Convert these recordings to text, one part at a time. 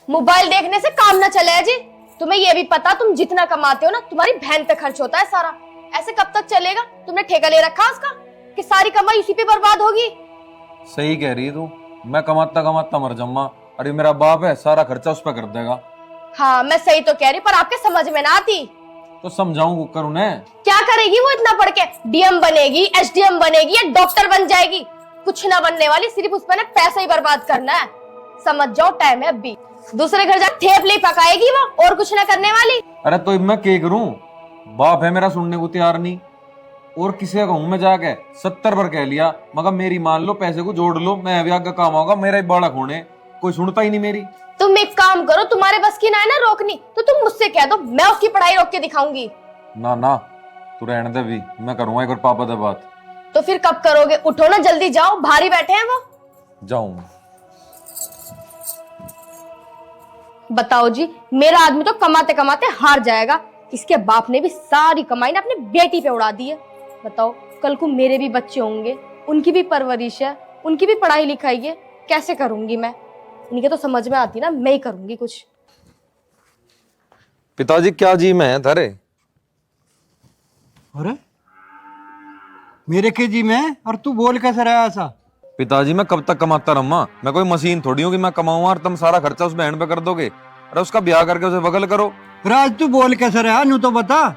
Mobile देखने से काम ना चले जी। तुम्हें ये भी पता तुम जितना कमाते हो ना तुम्हारी बहन पे खर्च होता है सारा। ऐसे कब तक चलेगा? तुमने ठेका ले रखा उसका कि सारी कमाई इसी पे बर्बाद होगी। सही कह रही तू, मैं कमाता कमाता मर जाऊंगा। अरे मेरा बाप है, सारा खर्चा उस पर कर देगा। हाँ मैं सही तो कह रही पर आपके समझ में ना आती। तो समझाऊं कर उन्हें। क्या करेगी वो इतना पढ़ के? डीएम बनेगी, एसडीएम बनेगी या डॉक्टर बन जाएगी? कुछ ना बनने वाली, सिर्फ उस पर ना पैसा ही बर्बाद करना है। समझ जाओ टाइम है अभी। दूसरे घर जाकर थेपले पकाएगी वो, और कुछ ना करने वाली। अरे तो मैं क्या करूं? बाप है मेरा सुनने को तैयार नहीं। और किसी का कहूं मैं जाके 70 बार कह लिया, मगर मेरी मान लो पैसे को जोड़ लो, मैं अभी आगे काम आऊंगा, मेरा ही बालक होने कोई सुनता ही नहीं मेरी। तुम एक काम करो, तुम्हारे बस की ना है ना रोकनी, तो तुम मुझसे कह दो, मैं उसकी पढ़ाई रोक के दिखाऊंगी। ना ना तू रहने दे भी, मैं करूंगा एक बार पापा से बात। तो फिर कब करोगे? उठो ना जल्दी, जाओ, भारी बैठे हैं वो। जाऊं? बताओ जी, मेरा आदमी तो कमाते कमाते हार जाएगा। इसके बाप ने भी सारी कमाई ना अपनी बेटी पे उड़ा दी है। बताओ, कल को मेरे भी बच्चे होंगे, उनकी भी परवरिश है, उनकी भी पढ़ाई लिखाई है, कैसे करूंगी मैं? इनके तो समझ में आती ना, मैं ही करूंगी कुछ। पिताजी क्या जी में है थारे? अरे मेरे के जी में, और तू बोल कैसे रहा ऐसा? पिताजी मैं कब तक कमाता रहूंगा? मैं कोई मशीन थोड़ी हूँ कि मैं कमाऊंगा और तुम सारा खर्चा उस बहन पे कर दोगे। अरे उसका ब्याह करके उसे बगल करो। राज तू बोल कैसे रहा? नू तो बता,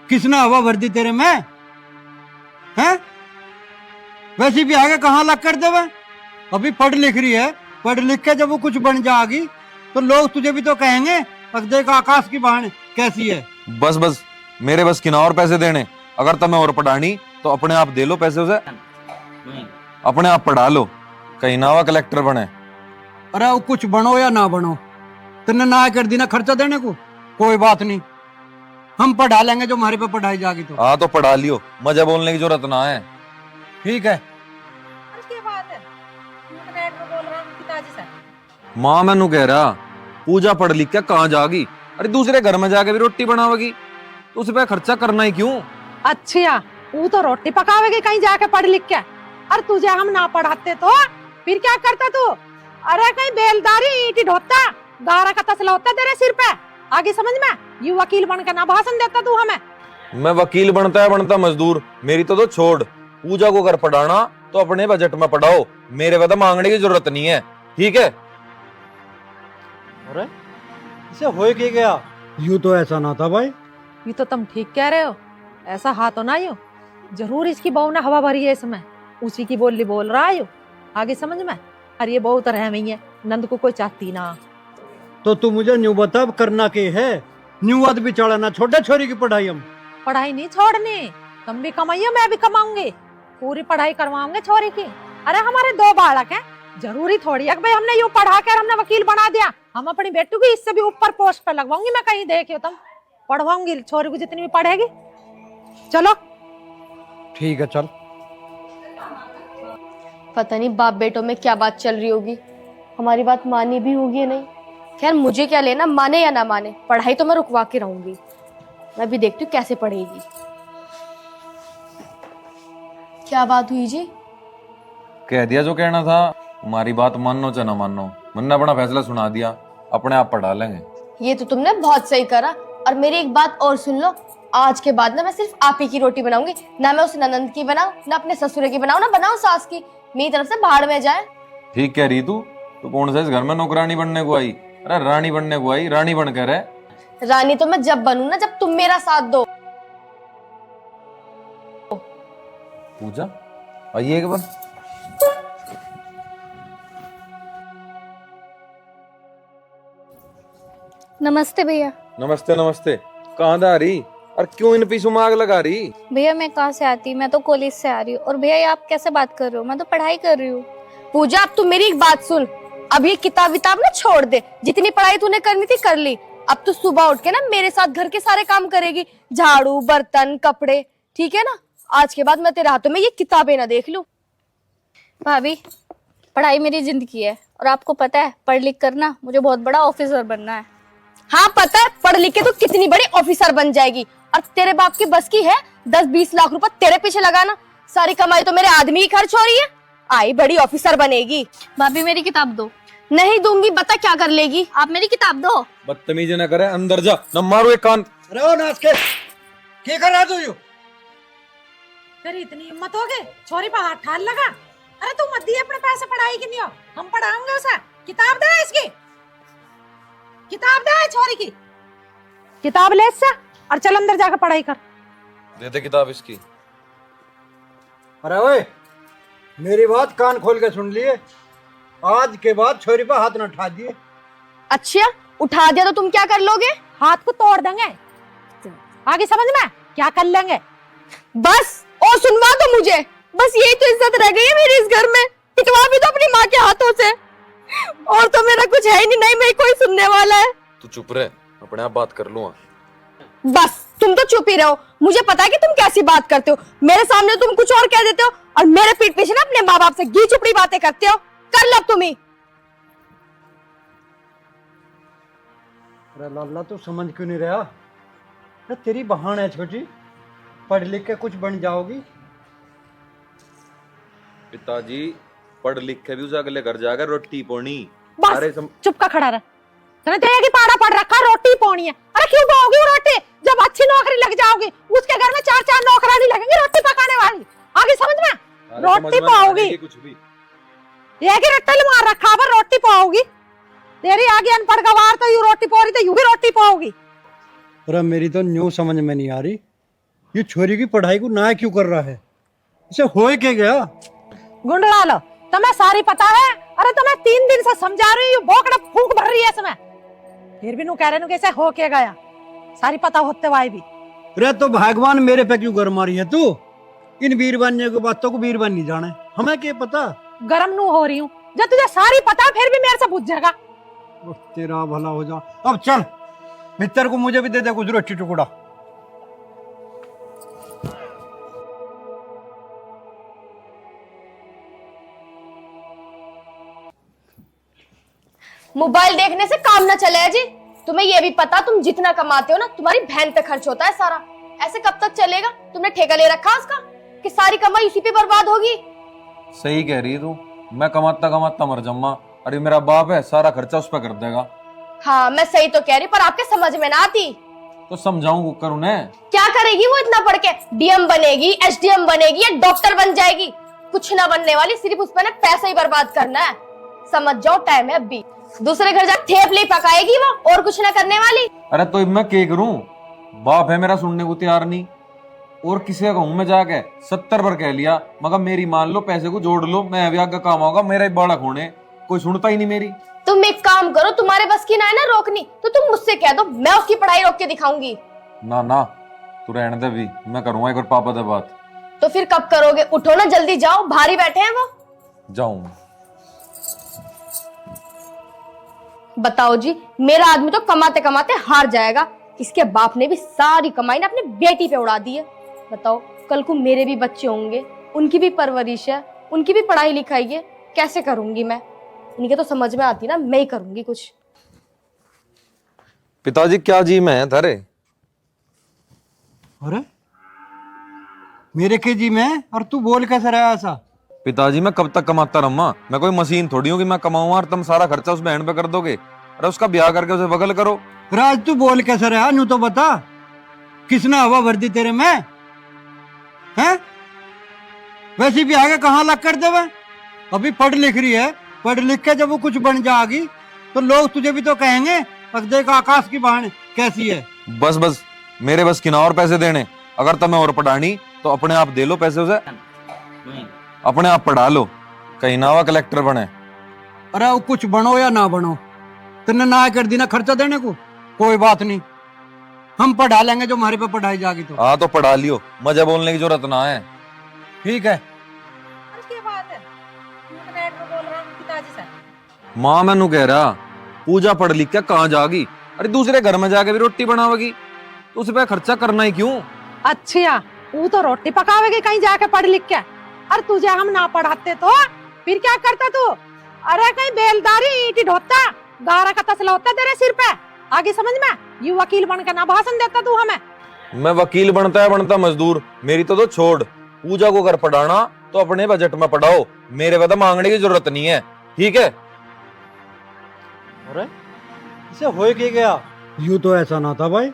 किसने हवा भर दी तेरे में? हैं? वैसे भी आगे कहाँ लग कर देवे? अभी पढ़ लिख रही है, पढ़ लिख के जब वो कुछ बन जाएगी तो लोग तुझे भी तो कहेंगे, अब देख आकाश की बहन कैसी है। बस बस, मेरे बस किना और पैसे देने। अगर तुम्हें और पढ़ानी तो अपने आप दे लो पैसे उसे, अपने आप पढ़ा लो, कहीं ना हुआ कलेक्टर बने। अरे वो कुछ बनो या ना बनो, तेने ना कर दी ना खर्चा देने को, कोई बात नहीं, हम पढ़ा लेंगे जो हमारे पे पढ़ाई जाएगी। तो हाँ तो पढ़ा लियो, मजा बोलने की जरूरत ना है। ठीक है। माँ मैनू कह रहा पूजा पढ़ लिख के कहाँ जागी? अरे दूसरे घर में जाके भी रोटी बनावेगी, तो उस पे खर्चा करना ही क्यों? अच्छा, वो तो रोटी पकावेगी कहीं जाके पढ़ लिख के। और तुझे हम ना पढ़ाते तो फिर क्या करता तू? अरे कहीं बेलदारी ईंट ढोता, गारा का तसला होता तेरे सिर पे। आगे समझ में, यू वकील बन के ना भाषण देता तू हमें। मैं वकील बनता है बनता मजदूर, मेरी तो छोड़। पूजा को अगर पढ़ाना तो अपने बजट में पढ़ाओ, मेरे वजह मांगने की जरूरत नहीं है, ठीक है? अरे इसे हो के गया, यूं तो ऐसा ना था भाई। ये तो तुम ठीक कह रहे हो, ऐसा हाथ हो ना यो। जरूर इसकी बहू ने हवा भरी है इसमें, उसी की बोली बोल रहा है यो। आगे समझ में। अरे ये बहू तो रहमी है, नंद को कोई चाहती ना। तो तू मुझे न्यू बता करना के है? न्यू आद भी चढ़ाना छोटे छोरी की पढ़ाई हम। पढ़ाई नहीं छोड़नी, तुम भी कमाइयो मैं भी कमाऊंगी, पूरी पढ़ाई करवाऊंगे छोरी की। अरे हमारे 2 बालक हैं, जरूरी थोड़ी है भाई हमने यूं पढ़ा कर हमने वकील बना दिया। हम अपनी बेटू की इससे भी ऊपर पोस्ट पे लगवाऊंगी मैं, कहीं देखियो तुम। पढ़वाऊंगी छोरी को जितनी भी पढ़ेगी। चलो ठीक है चल। पता नहीं बाप बेटों में क्या बात चल रही होगी, हमारी बात मानी भी होगी या नहीं। खैर मुझे क्या लेना, माने या ना माने, पढ़ाई तो मैं रुकवा के रहूंगी। मैं भी देखती हूँ कैसे पढ़ेगी। क्या बात हुई जी? कह दिया जो कहना था, हमारी बात मानो चाहे ना मानो, मैंने अपना फैसला सुना दिया, अपने आप पढ़ा लेंगे। ये तो तुमने बहुत सही करा। और मेरी एक बात और सुन लो, आज के बाद ना मैं सिर्फ आप ही की रोटी बनाऊंगी, ना मैं उस ननंद की बनाऊं, ना अपने ससुर की बनाऊं, ना बनाऊं सास की। मेरी तरफ से भाड़ में जाए। ठीक कह रही तू कौन सा इस घर में नौकरानी बनने को आई? अरे रानी बनने को आई, रानी बन कर है। रानी तो मैं जब बनूं ना, जब तुम मेरा साथ दो। पूजा आइए एक बार। नमस्ते भैया। नमस्ते नमस्ते। कहाँ जा रही और क्यों इन पीछू में आग लगा रही? भैया मैं कहाँ से आती, मैं तो कॉलेज से आ रही हूँ। और भैया ये आप कैसे बात कर रहे हो, मैं तो पढ़ाई कर रही हूँ। पूजा अब तू मेरी एक बात सुन, अब ये किताब विताब ना छोड़ दे, जितनी पढ़ाई तूने करनी थी कर ली। अब तू सुबह उठ के ना मेरे साथ घर के सारे काम करेगी, झाड़ू बर्तन कपड़े, ठीक है ना? आज के बाद मैं तेरे हाथों में ये किताबें ना देख लूं। भाभी पढ़ाई मेरी जिंदगी है, और आपको पता है पढ़ लिख कर ना मुझे बहुत बड़ा ऑफिसर बनना है। हाँ पता है, पढ़ लिख के तो कितनी बड़ी ऑफिसर बन जाएगी। और तेरे बाप की बस की है 10-20 लाख रुपए तेरे पीछे लगाना? सारी कमाई तो मेरे आदमी की खर्च हो रही है, आई बड़ी ऑफिसर बनेगी। भाभी मेरी किताब दो, नहीं दूंगी, बता क्या कर लेगी। आप मेरी किताब दो। बदतमीजी न करे, अंदर जा, न मारो एक कान। अरे ओ नाच के क्या कर रहा तू यू? तेरी इतनी हिम्मत हो गई छोरी पर हाथ ठाल लगा। अरे तू मत दिए अपने पैसे पढ़ाई की नहीं हो, हम पढ़ाऊंगे उसे। किताब दे इसकी, किताब दे छोरी की, किताब ले इससे और चल अंदर जाकर पढ़ाई कर। दे दे किताब इसकी। अरे ओए, मेरी बात कान खोल के सुन लिए, आज के बाद छोरी पर हाथ न उठा दिए। अच्छा, उठा दिया तो तुम क्या कर लोगे? हाथ को तोड़ देंगे, आगे समझ में क्या कर लेंगे। बस और सुनवा दो मुझे, बस यही तो इज्जत रह गई है मेरी इस घर में। पिटवा भी दो अपनी माँ के हाथों से, और तो मेरा कुछ है ही नहीं, नहीं मेरी कोई सुनने वाला है। तू चुप रहे, अपने आप बात कर लूंगा। बस तुम तो चुप ही रहो, मुझे पता है कि तुम कैसी बात करते हो। मेरे सामने तुम कुछ और कह देते हो और मेरे पीठ पीछे ना अपने माँ बाप से घी चुपड़ी बातें करते हो। कर लो तुम ही। अरे लाला तू समझ क्यों नहीं रहा? अरे तेरी बहन है छोटी, पढ़ लिख के कुछ बन जाओगी। पिताजी पढ़ लिख के भी उस अगले घर जाकर रोटी पोनी। बस चुप का खड़ा रह, तूने तो एक ही पाड़ा पढ़ रखा, रोटी पानी है। अरे क्यों पाओगी वो रोटी? जब अच्छी नौकरी लग जाओगी उसके घर में 4-4 नौकरानी लगेंगी रोटी पकाने वाली। आगे समझ में, रोटी पाओगी। कुछ भी एक ही रट्टल मार रखा पर रोटी पाओगी। तेरी आगे अनपढ़ गवार तो यूं रोटी पाओगी तो यूं भी रोटी पाओगी। अरे मेरी तो न्यू समझ में नहीं आ रही, ये छोरी की पढ़ाई को ना क्यों कर रहा है? इसे हो क्या गया? गुंडला लो, तुम्हें सारी पता है। अरे तुम्हें 3 दिन से समझा रही हूँ, भोकड़ा फूंक भर रही है इसमें, फिर भी नू कह रहे कैसे हो के गया, सारी पता होते हुए भी। अरे तो भगवान मेरे पे क्यों गरम आ रही है तू? इन वीरबानियों की बातों को वीरबान नहीं जाने, हमें क्या पता? गरम नू हो रही हूँ, जब तुझे सारी पता है, फिर भी मेरे से पूछ जाएगा। तेरा भला हो जा। अब चल मित्र को मुझे भी दे दे कुछ रोटी टुकड़ा। मोबाइल देखने से काम ना चले जी। तुम्हें ये भी पता, तुम जितना कमाते हो ना तुम्हारी बहन पे खर्च होता है सारा। ऐसे कब तक चलेगा? तुमने ठेका ले रखा उसका कि सारी कमाई इसी पे बर्बाद होगी। सही कह रही है तू, मैं कमाता कमाता मर जाऊंगा। अरे मेरा बाप है, सारा खर्चा उस पर कर देगा। हाँ मैं सही तो कह रही, पर आपके समझ में ना आती। तो समझाऊं कर उन्हें। क्या करेगी वो इतना पढ़ के? डीएम बनेगी, एसडीएम बनेगी या डॉक्टर बन जाएगी? कुछ ना बनने वाली, सिर्फ उस पर ना पैसा ही बर्बाद करना है। समझ जाओ, टाइम है अभी। दूसरे घर जाकर थेपले पकाएगी वो, और कुछ ना करने वाली। अरे तो मैं क्या करूं? बाप है मेरा सुनने को तैयार नहीं, और किसी का कहूं मैं जाके 70 बार कह लिया, मगर मेरी मान लो, पैसे को जोड़ लो, मैं अभी आगे काम आऊंगा, मेरा ही बालक होने, कोई सुनता ही नहीं मेरी। तुम एक काम करो, तुम्हारे बस की ना है ना रोकनी, तो तुम मुझसे कह दो, मैं उसकी पढ़ाई रोक के दिखाऊंगी। ना ना तू रहने दे, भी मैं करूंगा एक बार पापा से बात। तो फिर कब करोगे? उठो ना जल्दी, जाओ, भारी बैठे हैं वो। जाऊं? बताओ जी, मेरा आदमी तो कमाते कमाते हार जाएगा। इसके बाप ने भी सारी कमाई ना अपनी बेटी पे उड़ा दी है। बताओ, कल को मेरे भी बच्चे होंगे, उनकी भी परवरिश है, उनकी भी पढ़ाई लिखाई है, कैसे करूंगी मैं? इनके तो समझ में आती ना, मैं ही करूंगी कुछ। पिताजी क्या जी में है थारे? अरे मेरे के जी में, और तू बोल कैसे रहा ऐसा? पिताजी मैं कब तक कमाता रहूंगा? मैं कोई मशीन थोड़ी हूँ कि मैं कमाऊंगा और तुम सारा खर्चा उस बहन पे कर दोगे। अरे उसका ब्याह करके उसे बगल करो। राज तू बोल कैसे रहा? नू तो बता, किसने हवा भर दी तेरे में? हैं? वैसे भी आगे कहाँ लग कर देवे? अभी पढ़ लिख रही है, पढ़ लिख के जब वो कुछ बन जाएगी तो लोग तुझे भी तो कहेंगे, अब देख आकाश की बहन कैसी है। बस बस, मेरे बस किना और पैसे देने। अगर तुम्हें और पढ़ानी तो अपने आप दे लो पैसे उसे, अपने आप पढ़ा लो, कहीं ना हुआ कलेक्टर बने। अरे वो कुछ बनो या ना बनो, तुमने ना कर दी ना खर्चा देने को, कोई बात नहीं, हम पढ़ा लेंगे जो हमारे पे पढ़ाई जाएगी। तो हाँ तो पढ़ा लियो, मजा बोलने की जरूरत ना है। ठीक है। क्या बात है, इंटरनेट में बोल रहा हूँ पिताजी से। माँ मैनू कह रहा पूजा पढ़ लिख के कहाँ जागी? अरे दूसरे घर में जाके भी रोटी बनावेगी, तो उस पे खर्चा करना ही क्यों? अच्छा, वो तो रोटी पकावेगी कहीं जाके पढ़ लिख के, और तुझे हम ना पढ़ाते तो फिर क्या करता तू? अरे कहीं बेलदारी ईंट ढोता, गारा का तसला होता तेरे सिर पे। आगे समझ में, यू वकील बन के ना भाषण देता तू हमें। मैं वकील बनता है बनता मजदूर, मेरी तो छोड़। पूजा को अगर पढ़ाना तो अपने बजट में पढ़ाओ, मेरे बता मांगने की जरूरत नहीं है, ठीक है? अरे इसे हो के गया? यूं तो ऐसा ना था भाई।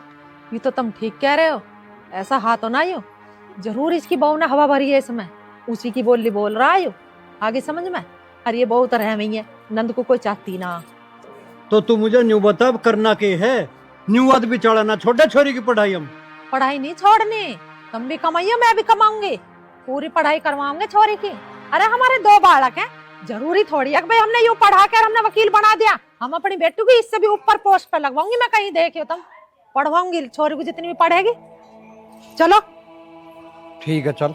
ये तो तुम ठीक कह रहे हो, ऐसा हाथ तो ना हो। जरूर इसकी बहू ने हवा भरी है इसमें, उसी की बोली बोल रहा है आगे समझ में। अरे ये बहू तो रहमी है, नंद को कोई चाहती ना। तो तू मुझे न्यू बता करना के है? न्यू आद भी चढ़ाना छोटे छोरी की पढ़ाई हम। पढ़ाई नहीं छोड़नी, तुम भी कमाइयो मैं भी कमाऊंगी, पूरी पढ़ाई करवाऊंगे छोरी की। अरे हमारे 2 बालक हैं, जरूरी थोड़ी है कि भाई हमने यूं पढ़ा कर हमने वकील बना दिया। हम अपनी बेटू की इससे भी ऊपर पोस्ट पर लगवाऊंगी मैं, कहीं देखियो तुम। पढ़वाऊंगी छोरी को जितनी भी पढ़ेगी। चलो ठीक है चल।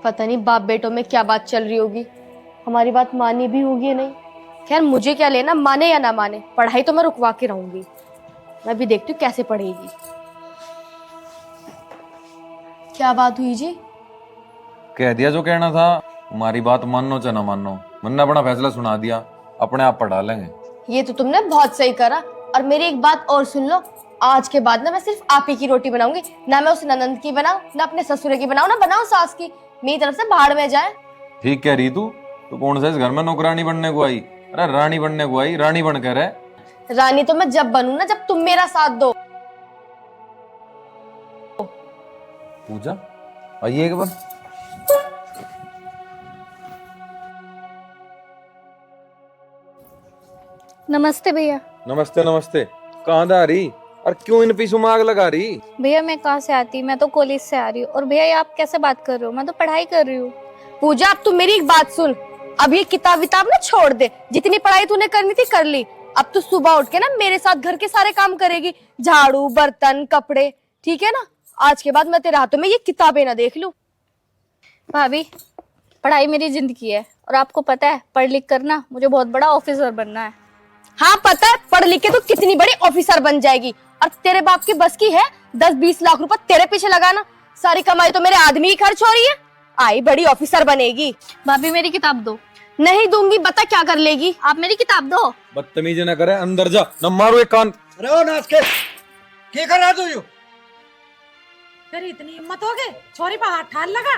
पता नहीं बाप बेटों में क्या बात चल रही होगी, हमारी बात मानी भी होगी या नहीं। खैर मुझे क्या लेना, माने या ना माने, पढ़ाई तो मैं रुकवा के रहूंगी। मैं भी देखती हूँ कैसे पढ़ेगी। क्या बात हुई जी? कह दिया जो कहना था, हमारी बात मानो चाहे ना मानो, मैंने अपना फैसला सुना दिया, अपने आप पढ़ा लेंगे। ये तो तुमने बहुत सही करा। और मेरी एक बात और सुन लो, आज के बाद ना मैं सिर्फ आप ही की रोटी बनाऊंगी, ना मैं उस ननंद की बनाऊं, ना अपने ससुर की बनाऊं, ना बनाऊं सास की। मेरी तरफ से भाड़ में जाए। ठीक कह रही तू कौन सा इस घर में नौकरानी बनने को आई? अरे रानी बनने को आई, रानी बन कर है। रानी तो मैं जब बनूं ना, जब तुम मेरा साथ दो। पूजा आइए एक बार। नमस्ते भैया। नमस्ते नमस्ते। कहाँ जा रही और क्यों इन पीछू में आग लगा रही? भैया मैं कहाँ से आती, मैं तो कॉलेज से आ रही हूँ। और भैया ये आप कैसे बात कर रहे हो, मैं तो पढ़ाई कर रही हूँ। पूजा अब तू मेरी एक बात सुन, अब ये किताब विताब ना छोड़ दे। जितनी पढ़ाई तूने करनी थी कर ली। अब तू सुबह उठ के ना मेरे साथ घर के सारे काम करेगी, झाड़ू बर्तन कपड़े, ठीक है ना? आज के बाद मैं तेरे हाथों में ये किताबें ना देख लूं। भाभी पढ़ाई मेरी जिंदगी है, और आपको पता है पढ़ लिख कर ना मुझे बहुत बड़ा ऑफिसर बनना है। हाँ पता है, पढ़ लिख के तो कितनी बड़ी ऑफिसर बन जाएगी। और तेरे बाप की बस की है 10-20 लाख रुपए तेरे पीछे लगाना? सारी कमाई तो मेरे आदमी ही खर्च हो रही है। आई बड़ी ऑफिसर बनेगी। भाभी मेरी किताब दो। नहीं दूंगी, बता क्या कर लेगी? आप मेरी किताब दो। बदतमीजी न करे, अंदर जा, न मारो एक कान। अरे ओ नाच के क्या कर रहा तू? यू तेरी इतनी हिम्मत हो गई छोरी पर हाथ ठाल लगा?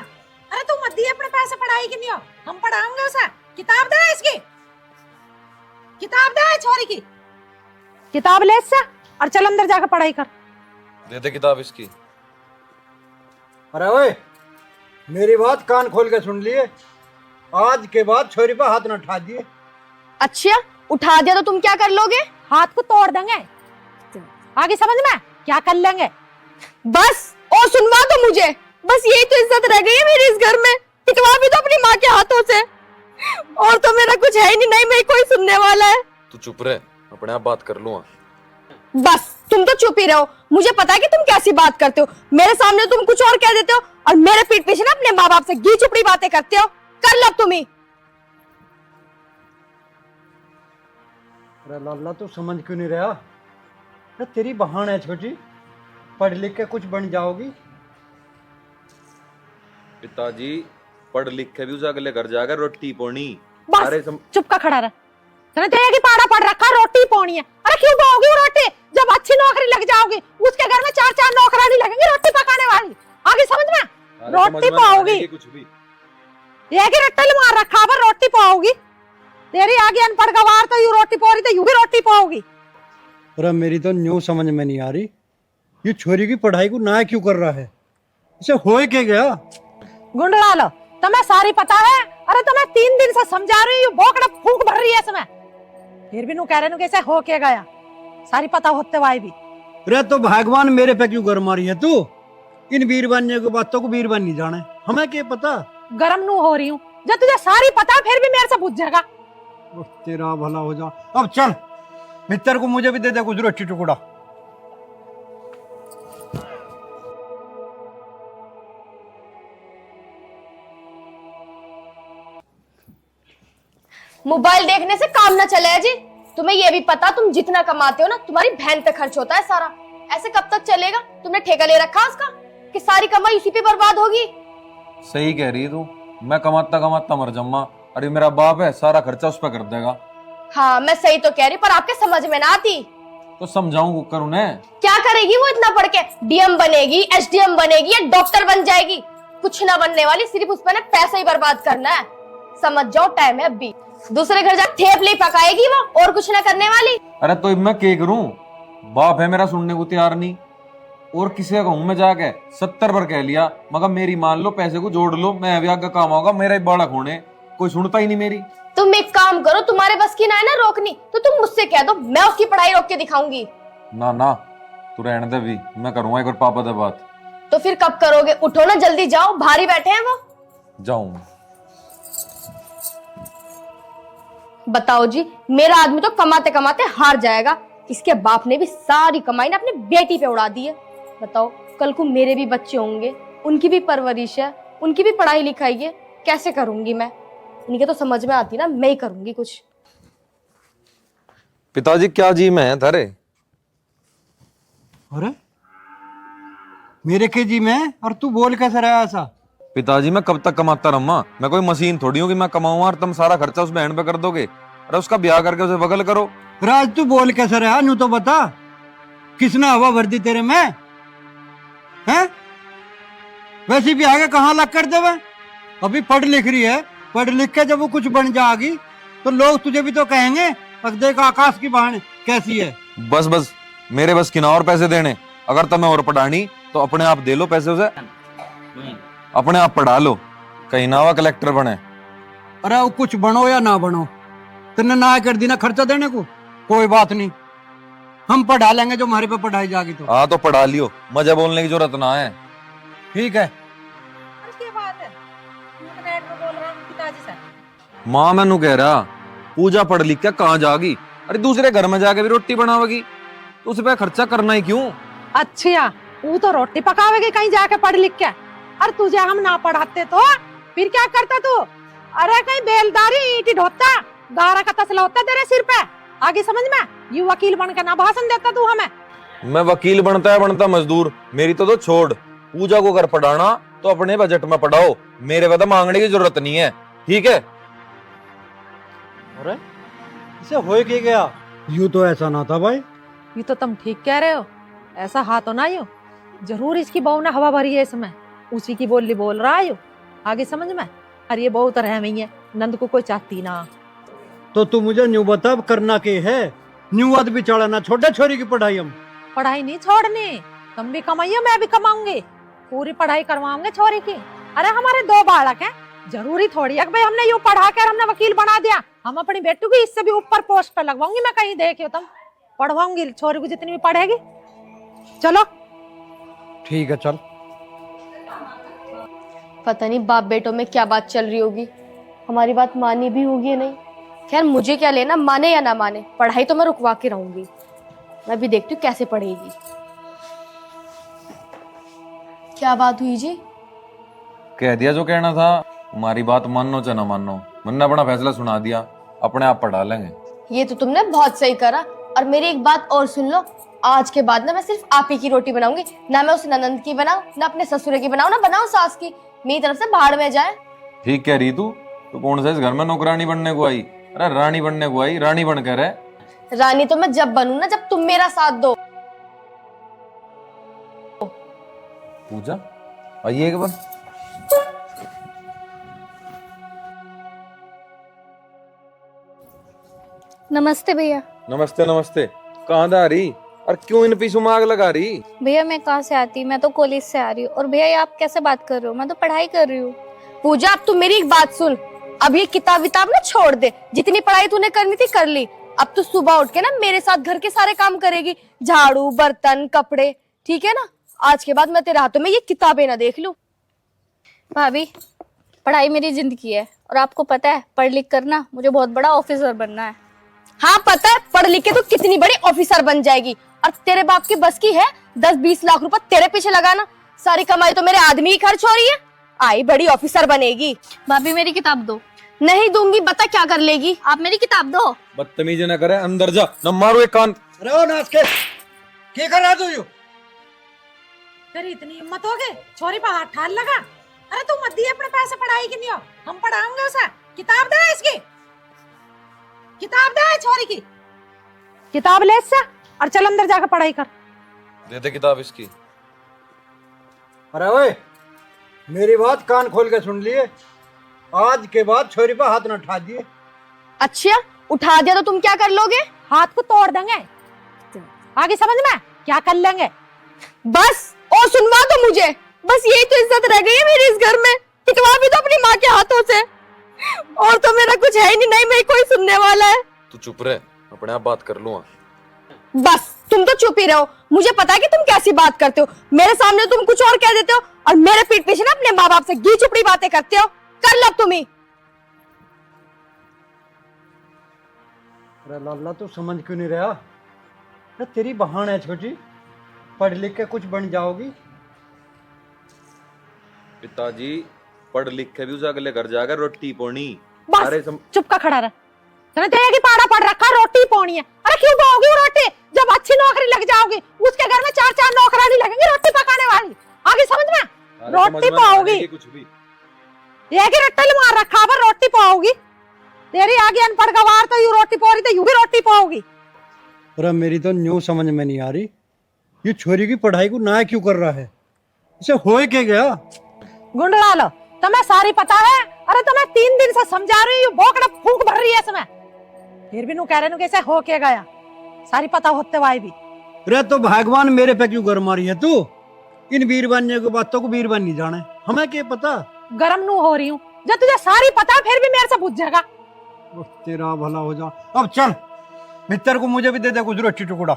अरे तू मत दिए अपने पैसे पढ़ाई की नहीं हो, हम पढ़ाऊंगे उसे। किताब दे इसकी, किताब दे छोरी की, किताब ले इससे और चल अंदर जाकर पढ़ाई कर। दे दे किताब इसकी। अरे ओए मेरी बात कान खोल के सुन लिए, आज के बाद छोरी पर हाथ न उठा दिए। अच्छा उठा दिया तो तुम क्या कर लोगे? हाथ को तोड़ देंगे, आगे समझ में क्या कर लेंगे। बस और सुनवा दो मुझे, बस यही तो इज्जत रह गई है मेरी इस घर में। पिटवा भी दो अपनी माँ के हाथों से, और तो मेरा कुछ है ही नहीं, नहीं मेरी कोई सुनने वाला है। तू चुप रहे, अपने आप बात कर लूंगा। बस तुम तो चुप ही रहो, मुझे पता है कि तुम कैसी बात करते हो। मेरे सामने तुम कुछ और कह देते हो, और मेरे पीठ पीछे ना अपने माँ बाप से घी चुपड़ी बातें करते हो। कर लो तुम ही। अरे लाला तू समझ क्यों नहीं रहा? अरे तेरी बहन है छोटी, पढ़ लिख के कुछ बन जाओगी। पिताजी पढ़ लिख के भी उस अगले घर जाकर रोटी पोनी। बस चुप का खड़ा रह, तेरे की पाड़ा पड़ रखा, रोटी पानी है। अरे क्यों पाओगी वो रोटी? जब अच्छी नौकरी लग जाओगी उसके घर में 4-4 नौकरानी लगेंगी रोटी पकाने वाली। आगे समझ में, रोटी पाओगी। कुछ भी ये की रट्टल मार रखा पर रोटी पाओगी। तेरी आगे अनपढ़ गवार तो यू रोटी पो रही, तो यू भी रोटी पाओगी। अरे मेरी तो न्यू समझ में नहीं आ रही, ये छोरी की पढ़ाई को ना क्यों कर रहा है? इसे हो क्या गया? गुंडला लो, तुम्हें सारी पता है। अरे तुम्हें 3 दिन से समझा रही हूँ, बोकड़ा फूंक भर रही है इसमें, फिर भी नू कह रहे कैसे हो के गया, सारी पता होते हुए भी। अरे तो भगवान मेरे पे क्यों गरम आ रही है तू? इन वीरबानियों की बातों को वीरबान नहीं जाने, हमें क्या पता? गरम नू हो रही हूँ, जब तुझे सारी पता है, फिर भी मेरे से पूछ जाएगा। तेरा भला हो जा। अब चल मित्र को मुझे भी दे दे कुछ रोटी टुकड़ा। मोबाइल देखने से काम ना चले जी। तुम्हें ये भी पता, तुम जितना कमाते हो ना तुम्हारी बहन पे खर्च होता है सारा। ऐसे कब तक चलेगा? तुमने ठेका ले रखा उसका कि सारी कमाई इसी पे बर्बाद होगी। सही कह रही तू, मैं कमाता कमाता मर जाऊंगा, अरे मेरा बाप है सारा खर्चा उस पर कर देगा। हाँ मैं सही तो कह रही, पर आपके समझ में ना आती। तो समझाऊं कर उन्हें। क्या करेगी वो इतना पढ़ के? डीएम बनेगी, एसडीएम बनेगी, या डॉक्टर बन जाएगी? कुछ ना बनने वाली, सिर्फ उस पर ना पैसा ही बर्बाद करना है। समझ जाओ, टाइम है अभी। दूसरे घर जा ठेपली पकाएगी वो, और कुछ ना करने वाली। अरे तो मैं क्या करूं, बाप है मेरा सुनने को तैयार नहीं। और किसी का कहूं मैं जाके 70 बार कह लिया, मगर मेरी मान लो, पैसे को जोड़ लो, मैं अभी आगे काम आऊंगा, मेरा ही बालक होने, कोई सुनता ही नहीं मेरी। तुम एक काम करो, तुम्हारे बस की ना है ना रोकनी, तो तुम मुझसे कह दो, मैं उसकी पढ़ाई रोक के दिखाऊंगी। ना ना, तू रहने दे भी, मैं करूंगा एक बार पापा से बात। तो फिर कब करोगे? उठो ना, जल्दी जाओ, भारी बैठे हैं वो। जाऊं? बताओ जी, मेरा आदमी तो कमाते कमाते हार जाएगा। इसके बाप ने भी सारी कमाई ना अपनी बेटी पे उड़ा दी है। बताओ, कल को मेरे भी बच्चे होंगे, उनकी भी परवरिश है, उनकी भी पढ़ाई लिखाई है, कैसे करूंगी मैं? इनके तो समझ में आती ना, मैं ही करूंगी कुछ। पिताजी क्या जी में है थारे? अरे मेरे के जी में, और तू बोल कैसे रहा ऐसा? पिताजी मैं कब तक कमाता रहूंगा? मैं कोई मशीन थोड़ी हूँ कि मैं कमाऊंगा और तुम सारा खर्चा उस बहन पे कर दोगे। अरे उसका ब्याह करके उसे बगल करो। राज तू बोल कैसे रहा, नू तो बता, किसने हवा भर दी तेरे में? हैं? वैसे भी आगे कहाँ लग कर देवे? अभी पढ़ लिख रही है, पढ़ लिख के जब वो कुछ बन जाएगी तो लोग तुझे भी तो कहेंगे, अब देख आकाश की बहन कैसी है। बस बस, मेरे बस किना और पैसे देने। अगर तुम्हें और पढ़ानी तो अपने आप दे लो पैसे उसे, अपने आप पढ़ा लो, कहीं ना हुआ कलेक्टर बने। अरे वो कुछ बनो या ना बनो, तेने ना कर दी ना खर्चा देने को, कोई बात नहीं, हम पढ़ा लेंगे जो हमारे पे पढ़ाई जाएगी तो। हाँ तो पढ़ा लियो, मजा बोलने की जरूरत ना है। ठीक है। क्या बात है, इंटरनेट में बोल रहा हूँ पिताजी से। माँ मैनू कह रहा, पूजा पढ़ लिख के कहाँ जागी? अरे दूसरे घर में जाके भी रोटी बनावेगी, तो उस पे खर्चा करना ही क्यों? अच्छा, वो तो रोटी पकावेगी कहीं जाके पढ़ लिख के, और तुझे हम ना पढ़ाते तो फिर क्या करता तू? अरे कहीं बेलदारी ईंट ढोता, गारा का तसला होता तेरे सिर पे। आगे समझ में, यू वकील बन के ना भाषण देता तू हमें। मैं वकील बनता है बनता मजदूर, मेरी तो छोड़। पूजा को अगर पढ़ाना तो अपने बजट में पढ़ाओ, मेरे वजह मांगने की जरूरत नहीं है, ठीक है? अरे इसे हो के गया, यूं तो ऐसा ना था भाई। ये तो तुम ठीक कह रहे हो, ऐसा हाथ हो ना यू, जरूर इसकी बहू ने हवा भरी है इसमें, उसी की बोली बोल रहा है यू। आगे समझ में, अरे ये बहू तो रह गई है, नंद को कोई चाहती ना। तो तू मुझे न्यू बता करना के है? न्यू आद भी चढ़ाना छोटे छोरी की पढ़ाई हम। पढ़ाई नहीं छोड़नी, तुम भी कमाइयो मैं भी कमाऊंगी, पूरी पढ़ाई करवाऊंगे छोरी की। अरे हमारे 2 बालक हैं, जरूरी थोड़ी है कि भाई हमने यूं पढ़ा कर हमने वकील बना दिया, हम अपनी बेटू की इससे भी ऊपर पोस्ट पे लगवाऊंगी मैं, कहीं देखियो तुम, पढ़वाऊंगी छोरी को जितनी भी पढ़ेगी। चलो ठीक है चल। पता नहीं बाप बेटों में क्या बात चल रही होगी, हमारी बात मानी भी होगी या नहीं। खैर मुझे क्या लेना, माने या ना माने, पढ़ाई तो मैं रुकवा के रहूंगी। मैं भी देखती हूँ कैसे पढ़ेगी। क्या बात हुई जी? कह दिया जो कहना था, हमारी बात मानो चाहे ना मानो, मैंने अपना फैसला सुना दिया, अपने आप पढ़ा लेंगे। ये तो तुमने बहुत सही करा। और मेरी एक बात और सुन लो, आज के बाद ना मैं सिर्फ आप ही की रोटी बनाऊंगी, ना मैं उस ननंद की बनाऊं, ना अपने ससुर की बनाऊं, ना बनाऊं सास की। मेरी तरफ से भाड़ में जाए। ठीक कह रही तू कौन सा इस घर में नौकरानी बनने को आई? अरे रानी बनने को आई, रानी बन कर है। रानी तो मैं जब बनूं ना, जब तुम मेरा साथ दो। पूजा आइए एक बार। नमस्ते भैया। नमस्ते नमस्ते। कहाँ जा रही और क्यों इन पीछू में आग लगा रही? भैया मैं कहाँ से आती, मैं तो कॉलेज से आ रही हूँ। और भैया ये आप कैसे बात कर रहे हो, मैं तो पढ़ाई कर रही हूँ। पूजा अब तू मेरी एक बात सुन, अब ये किताब विताब ना छोड़ दे, जितनी पढ़ाई तूने करनी थी कर ली। अब तू सुबह उठ के ना मेरे साथ घर के सारे काम करेगी, झाड़ू बर्तन कपड़े, ठीक है ना? आज के बाद मैं तेरे हाथों में ये किताबें ना देख लूं। भाभी पढ़ाई मेरी जिंदगी है, और आपको पता है पढ़ लिख कर ना मुझे बहुत बड़ा ऑफिसर बनना है। हाँ पता है, पढ़ लिख के तू कितनी बड़ी ऑफिसर बन जाएगी। और तेरे बाप की बस की है 10-20 लाख रुपए तेरे पीछे लगाना? सारी कमाई तो मेरे आदमी ही खर्च हो रही है, आई बड़ी ऑफिसर बनेगी। भाभी मेरी किताब दो। नहीं दूंगी, बता क्या कर लेगी? आप मेरी किताब दो। बदतमीजी न करे, अंदर जा, न मारो एक कान। अरे ओ नाच के क्या कर रहा तू? यू तेरी इतनी हिम्मत हो गई, छोरी पे हाथ ठाल लगा। अरे तू मत दिए अपने पैसे पढ़ाई के नहीं हो, हम पढ़ाऊंगे उसे। किताब दे इसकी, किताब दे छोरी की, किताब ले इससे और चल अंदर जाकर पढ़ाई कर। दे दे किताब इसकी। अरे ओए, मेरी बात कान खोल के सुन लिए, आज के बाद छोरी पे हाथ न उठा दिए। अच्छा, उठा दिया तो तुम क्या कर लोगे? हाथ को तोड़ देंगे। आगे समझ में क्या कर लेंगे? बस और सुनवा दो मुझे, बस यही तो इज्जत रह गई है मेरी इस घर में, टिकवा भी दो अपनी माँ के हाथों से। और तो मेरा कुछ है ही नहीं, नहीं मेरी कोई सुनने वाला है। तू चुप रहे, अपने आप बात कर लूंगा। बस तुम तो चुप ही रहो, मुझे पता है कि तुम कैसी बात करते हो। मेरे सामने तुम कुछ और कह देते हो और मेरे पीठ पीछे ना अपने माँ बाप से घी चुपड़ी बातें करते हो। कर लो तुम ही। अरे लाला तू समझ क्यों नहीं रहा? अरे तेरी बहन है छोटी, पढ़ लिख के कुछ बन जाओगी। पिताजी पढ़ लिख के भी उस अगले घर जाकर रोटी पोनी। बस चुप का खड़ा रह। तूने तो एक ही पाड़ा पढ़ रखा, रोटी पानी है। अरे क्यों पाओगी वो रोटी? जब अच्छी नौकरी लग जाओगी उसके घर में 4-4 नौकरानी लगेंगी रोटी पकाने वाली। आगे समझ में? रोटी पाओगी। कुछ भी एक ही रट्टल मार रखा पर रोटी पाओगी। तेरी आगे अनपढ़ गवार तो यूं रोटी पा रही तो यूं भी रोटी पाओगी। अरे मेरी तो न्यू समझ में नहीं आ रही, ये छोरी की पढ़ाई को ना क्यों कर रहा है? इसे हो क्या गया? गुंडला लो, तुम्हें सारी पता है। अरे तुम्हें 3 दिन से समझा रही हूँ, भोकड़ा फूंक भर रही है इसमें, फिर भी नू कह रहे कैसे हो के गया, सारी पता होते हुए भी। अरे तो भगवान मेरे पे क्यों गरम आ रही है तू? इन वीरबानियों की बातों को वीरबान नहीं जाने, हमें क्या पता? गरम नू हो रही हूँ, जब तुझे सारी पता है फिर भी मेरे से पूछ जाएगा। तेरा भला हो जा। अब चल भीतर को मुझे भी दे दे कुछ रोटी टुकड़ा।